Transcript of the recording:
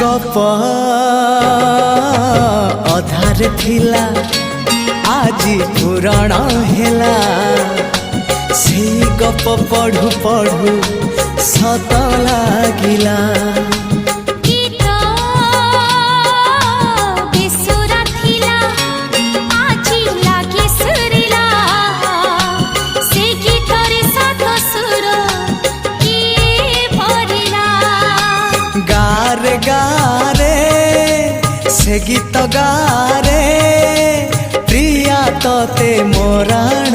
गप अधार थिला आजी पुराण हेला से गप पढ़ु पढ़ु सत लागिला। गारे गारे से गीत गारे प्रिया तोते मोराण